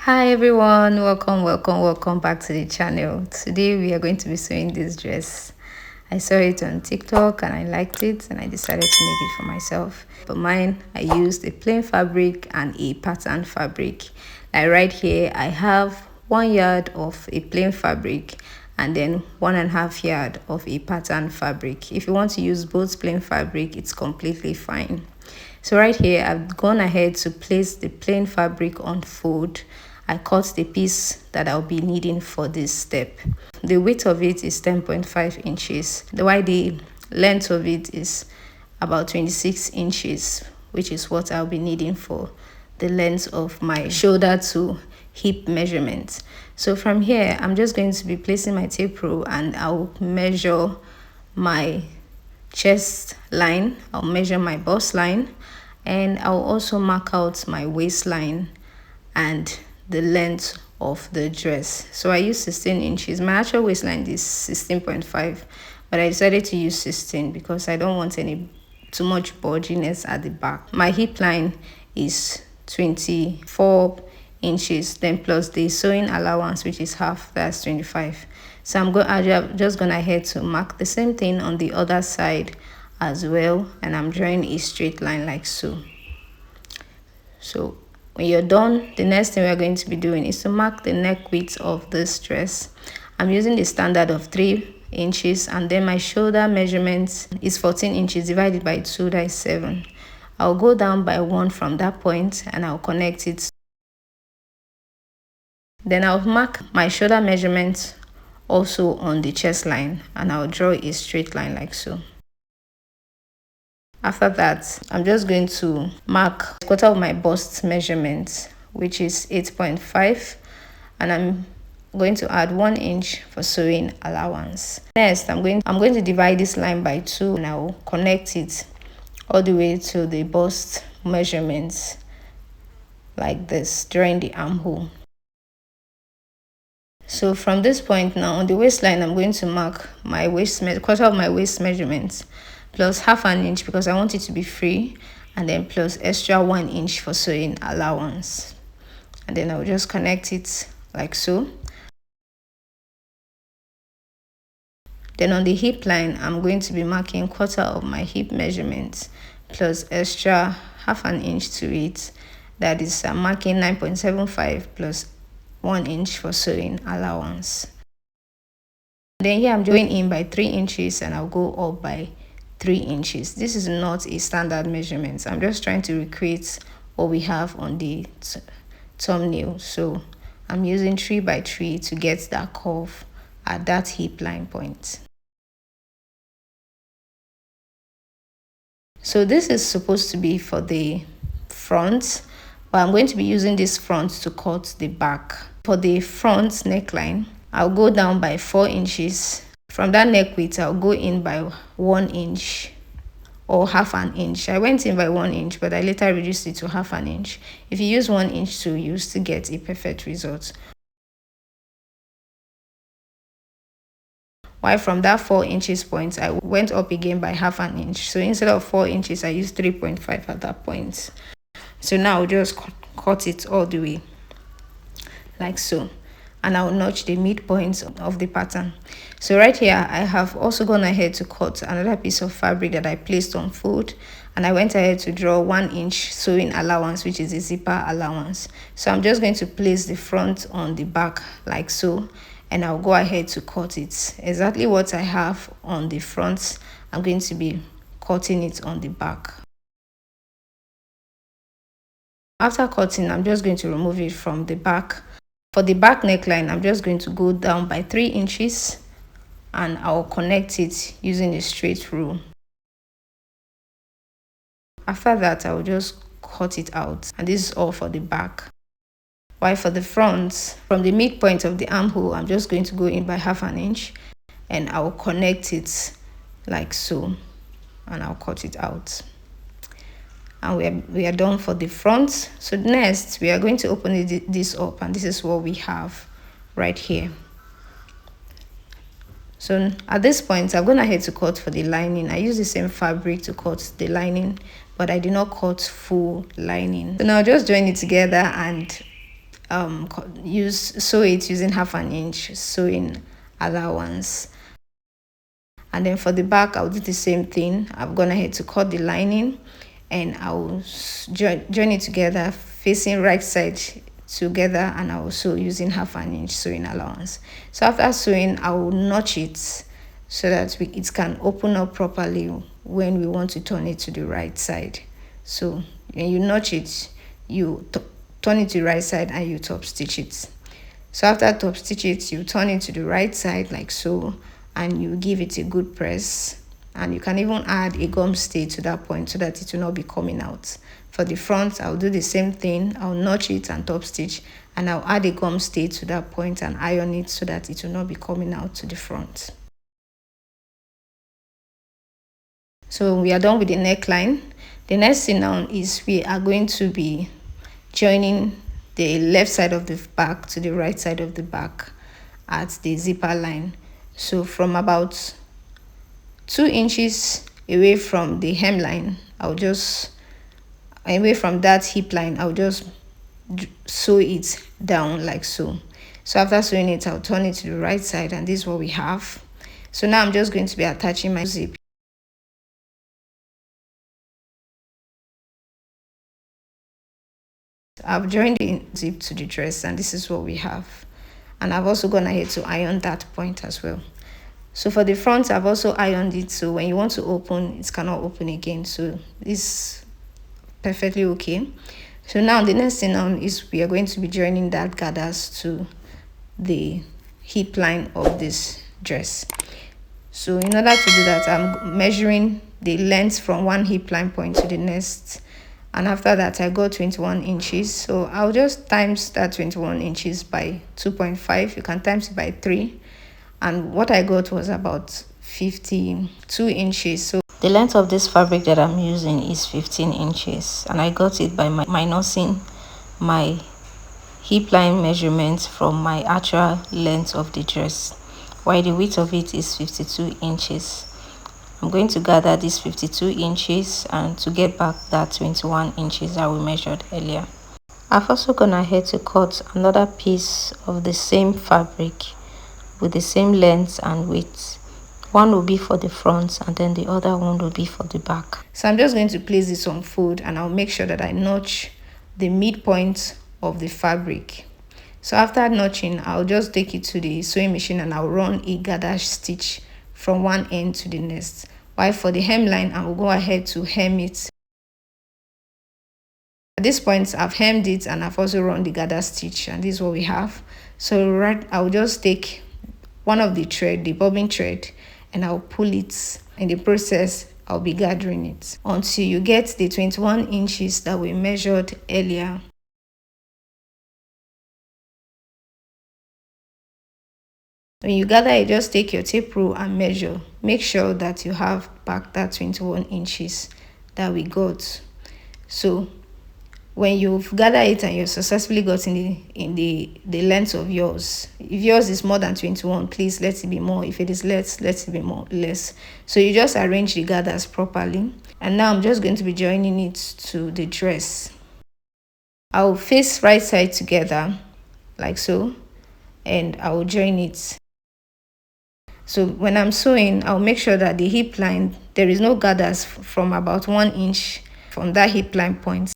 Hi everyone, welcome back to the channel. Today we are going to be sewing this dress. I saw it on TikTok and I liked it and I decided to make it for myself. For mine, I used a plain fabric and a pattern fabric. Like right here, I have 1 yard of a plain fabric and then 1.5 yard of a pattern fabric. If you want to use both plain fabric, it's completely fine. So right here, I've gone ahead to place the plain fabric on fold. I cut the piece that I'll be needing for this step. The width of it is 10.5 inches. While the length of it is about 26 inches, which is what I'll be needing for the length of my shoulder to hip measurement. So from here, I'm just going to be placing my tape rule and I'll measure my chest line, I'll measure my bust line, and I'll also mark out my waistline and the length of the dress. So I use 16 inches. My actual waistline is 16.5, but I decided to use 16 because I don't want too much bulginess at the back. My hip line is 24 inches, then plus the sewing allowance, which is half, that's 25. So I'm just gonna ahead to mark the same thing on the other side as well, and I'm drawing a straight line like so. So when you're done, the next thing we're going to be doing is to mark the neck width of this dress. I'm using the standard of 3 inches, and then my shoulder measurement is 14 inches divided by 2, that is 7. I'll go down by 1 from that point and I'll connect it. Then I'll mark my shoulder measurement also on the chest line and I'll draw a straight line like so. After that, I'm just going to mark quarter of my bust measurement, which is 8.5, and I'm going to add 1 inch for sewing allowance. Next, I'm going to divide this line by 2 and I'll connect it all the way to the bust measurements like this, drawing the armhole. So from this point now, on the waistline, I'm going to mark my quarter of my waist measurement plus half an inch because I want it to be free, and then plus extra 1 inch for sewing allowance. And then I'll just connect it like so. Then on the hip line, I'm going to be marking quarter of my hip measurement plus extra half an inch to it. That is, I'm marking 9.75 plus 1 inch for sewing allowance. Then here I'm going in by 3 inches and I'll go up by 3 inches. This is not a standard measurement. I'm just trying to recreate what we have on the thumbnail. So I'm using 3 by 3 to get that curve at that hip line point. So this is supposed to be for the front, but I'm going to be using this front to cut the back. For the front neckline, I'll go down by 4 inches. From that neck width, I'll go in by 1 inch or half an inch. I went in by 1 inch, but I later reduced it to half an inch. If you use 1 inch too, you still get a perfect result. While from that 4 inches point, I went up again by half an inch. So instead of 4 inches, I used 3.5 at that point. So now I'll just cut it all the way like so, and I'll notch the midpoint of the pattern. So right here, I have also gone ahead to cut another piece of fabric that I placed on fold, and I went ahead to draw 1 inch sewing allowance, which is a zipper allowance. So I'm just going to place the front on the back like so, and I'll go ahead to cut it. Exactly what I have on the front, I'm going to be cutting it on the back. After cutting, I'm just going to remove it from the back. For the back neckline, I'm just going to go down by 3 inches and I'll connect it using a straight rule. After that, I'll just cut it out, and this is all for the back. While for the front, from the midpoint of the armhole, I'm just going to go in by half an inch and I'll connect it like so, and I'll cut it out. And we are done for the front. So next, we are going to open this up, and this is what we have right here. So at this point, I've gone ahead to cut for the lining. I use the same fabric to cut the lining, but I did not cut full lining. So now just join it together and use sew it using 1/2 inch sewing allowance. And then for the back, I'll do the same thing. I've gone ahead to cut the lining, and I'll join it together facing right side together, and I will sew using 1/2 inch sewing allowance. So after sewing, I will notch it so that it can open up properly when we want to turn it to the right side. So when you notch it, you turn it to the right side and you top stitch it. So after top stitch it, you turn it to the right side like so, and you give it a good press. And you can even add a gum stay to that point so that it will not be coming out. For the front, I'll do the same thing. I'll notch it and top stitch, and I'll add a gum stay to that point and iron it so that it will not be coming out to the front. So we are done with the neckline. The next thing now is we are going to be joining the left side of the back to the right side of the back at the zipper line. So from about 2 inches away from the hemline, away from that hip line, I'll just sew it down like so. So after sewing it, I'll turn it to the right side, and this is what we have. So now I'm just going to be attaching my zip. I've joined the zip to the dress, and this is what we have. And I've also gone ahead to iron that point as well. So for the front, I've also ironed it, so when you want to open, it cannot open again. So this is perfectly okay. So now the next thing on is we are going to be joining that gathers to the hip line of this dress. So in order to do that, I'm measuring the length from one hip line point to the next, and after that I got 21 inches. So I'll just times that 21 inches by 2.5. You can times it by 3, and what I got was about 52 inches. So the length of this fabric that I'm using is 15 inches, and I got it by minusing my hip line measurements from my actual length of the dress, while the width of it is 52 inches. I'm going to gather this 52 inches and to get back that 21 inches that we measured earlier. I've also gone ahead to cut another piece of the same fabric with the same length and width. One will be for the front, and then the other one will be for the back. So I'm just going to place this on fold, and I'll make sure that I notch the midpoint of the fabric. So after notching, I'll just take it to the sewing machine and I'll run a gather stitch from one end to the next. While for the hemline, I will go ahead to hem it. At this point, I've hemmed it and I've also run the gather stitch, and this is what we have. So I'll just take one of the thread, the bobbin thread, and I'll pull it. In the process, I'll be gathering it until you get the 21 inches that we measured earlier. When you gather it, just take your tape rule and measure. Make sure that you have back that 21 inches that we got. So when you've gathered it and you've successfully got in the length of yours, if yours is more than 21, please let it be more. If it is less, let it be less. So you just arrange the gathers properly. And now I'm just going to be joining it to the dress. I'll face right side together like so, and I will join it. So when I'm sewing, I'll make sure that the hip line, there is no gathers from about 1 inch from that hip line point.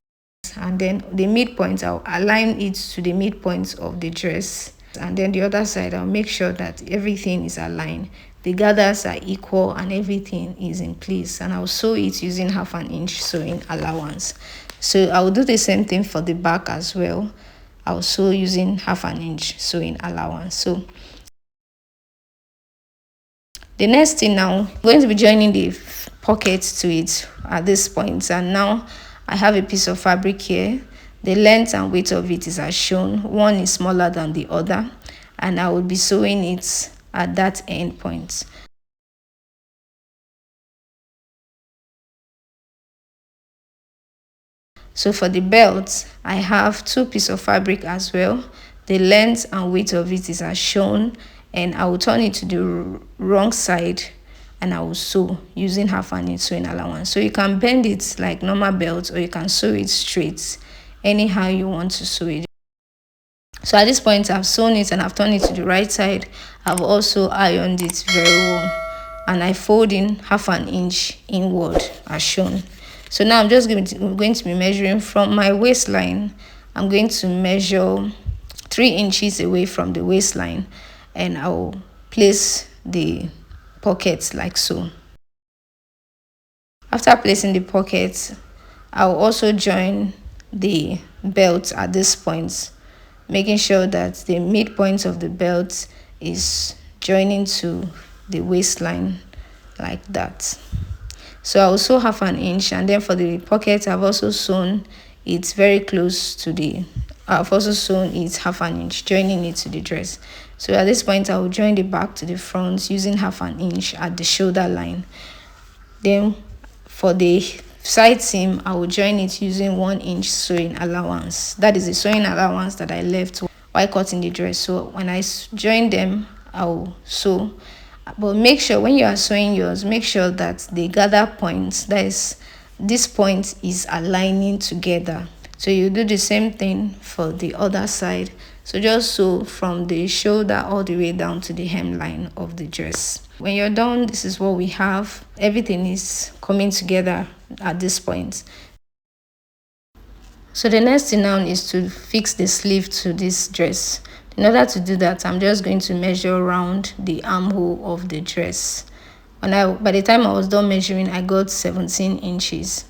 And then the midpoint, I'll align it to the midpoint of the dress. And then the other side, I'll make sure that everything is aligned. The gathers are equal and everything is in place. And I'll sew it using 1/2 inch sewing allowance. So I'll do the same thing for the back as well. I'll sew using 1/2 inch sewing allowance. So the next thing now, I'm going to be joining the pockets to it at this point. And now I have a piece of fabric here. The length and width of it is as shown. One is smaller than the other, and I will be sewing it at that end point. So for the belt, I have 2 pieces of fabric as well. The length and width of it is as shown, and I will turn it to the wrong side and I will sew using 1/2 inch sewing allowance. So you can bend it like normal belt, or you can sew it straight anyhow you want to sew it. So at this point, I've sewn it and I've turned it to the right side. I've also ironed it very well, and I fold in 1/2 inch inward as shown. So now I'm just going to be measuring from my waistline. I'm going to measure 3 inches away from the waistline, and I'll place the pockets like so. After placing the pockets, I'll also join the belt at this point, making sure that the midpoint of the belt is joining to the waistline like that. So I'll sew 1/2 inch, and then for the pocket, I've also sewn it very close to the, I've also sewn it 1/2 inch, joining it to the dress. So at this point, I will join the back to the front using 1/2 inch at the shoulder line. Then for the side seam, I will join it using 1 inch sewing allowance. That is the sewing allowance that I left while cutting the dress. So when I join them, I will sew. But make sure when you are sewing yours, make sure that the gather point, that is, this point is aligning together. So you do the same thing for the other side. So just sew from the shoulder all the way down to the hemline of the dress. When you're done, this is what we have. Everything is coming together at this point. So the next thing now is to fix the sleeve to this dress. In order to do that, I'm just going to measure around the armhole of the dress. By the time I was done measuring, I got 17 inches.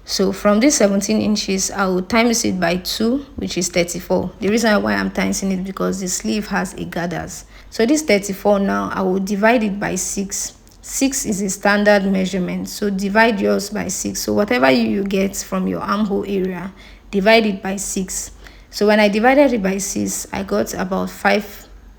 So from this 17 inches, I will times it by 2, which is 34. The reason why I'm timesing it because the sleeve has a gathers. So this 34 now, I will divide it by 6. 6 is a standard measurement, so divide yours by 6. So whatever you get from your armhole area, divide it by 6. So when I divided it by 6, I got about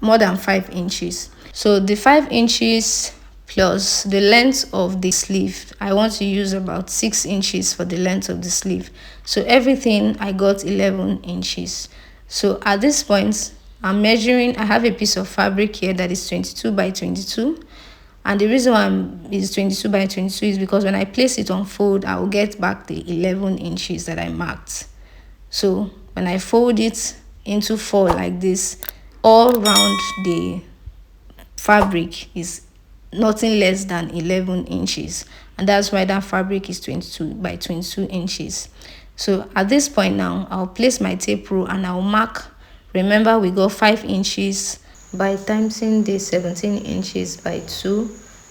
more than 5 inches. So the 5 inches plus the length of the sleeve, I want to use about 6 inches for the length of the sleeve. So everything, I got 11 inches. So at this point, I'm measuring. I have a piece of fabric here that is 22 by 22. And the reason why it's 22 by 22 is because when I place it on fold, I will get back the 11 inches that I marked. So when I fold it into 4 like this, all round the fabric is nothing less than 11 inches. And that's why that fabric is 22 by 22 inches. So at this point now, I'll place my tape rule and I'll mark. Remember, we got 5 inches by timesing the 17 inches by 2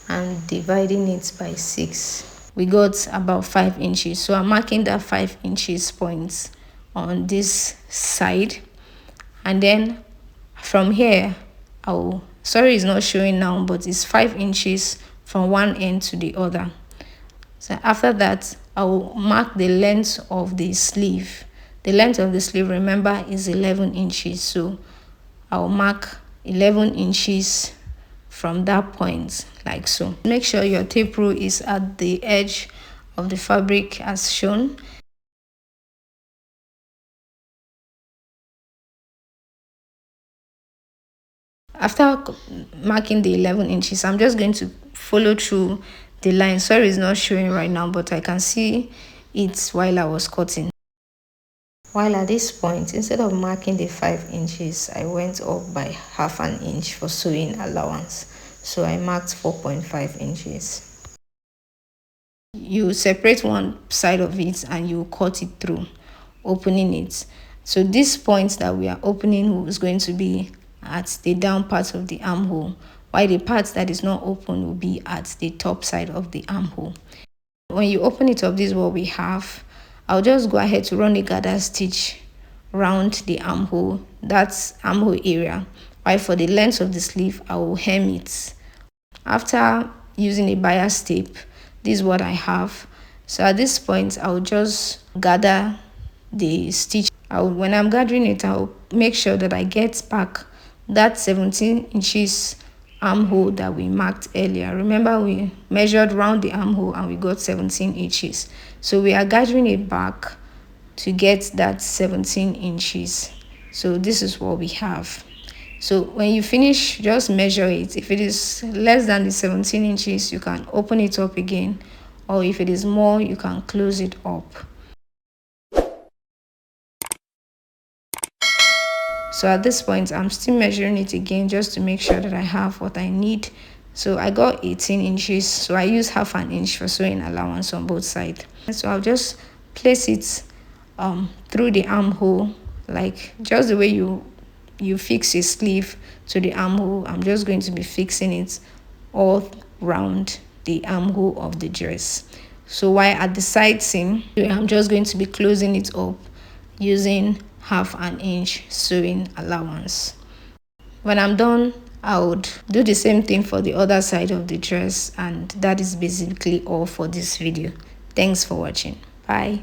and dividing it by 6. We got about 5 inches. So I'm marking that 5 inches points on this side. And then from here, sorry it's not showing now, but it's 5 inches from one end to the other. So after that, I will mark the length of the sleeve. The length of the sleeve, remember, is 11 inches. So I'll mark 11 inches from that point like so. Make sure your tape rule is at the edge of the fabric as shown. After marking the 11 inches, I'm just going to follow through the line. Sorry it's not showing right now, but I can see it while I was cutting. While at this point, instead of marking the 5 inches, I went up by 1/2 inch for sewing allowance. So I marked 4.5 inches. You separate one side of it and you cut it through, opening it. So this point that we are opening is going to be at the down part of the armhole, while the part that is not open will be at the top side of the armhole. When you open it up, this is what we have. I'll just go ahead to run a gather stitch around the armhole, that's armhole area, while for the length of the sleeve, I will hem it. After using a bias tape, this is what I have. So at this point, I'll just gather the stitch. When I'm gathering it, I'll make sure that I get back that 17 inches armhole that we marked earlier. Remember, we measured round the armhole and we got 17 inches. So we are gathering it back to get that 17 inches. So this is what we have. So when you finish, just measure it. If it is less than the 17 inches, you can open it up again, or if it is more, you can close it up. So at this point, I'm still measuring it again just to make sure that I have what I need. So I got 18 inches, so I use half an inch for sewing allowance on both sides. So I'll just place it through the armhole, like just the way you fix a sleeve to the armhole. I'm just going to be fixing it all round the armhole of the dress. So while at the side seam, I'm just going to be closing it up using half an inch sewing allowance. When I'm done, I would do the same thing for the other side of the dress, and that is basically all for this video. Thanks for watching. Bye.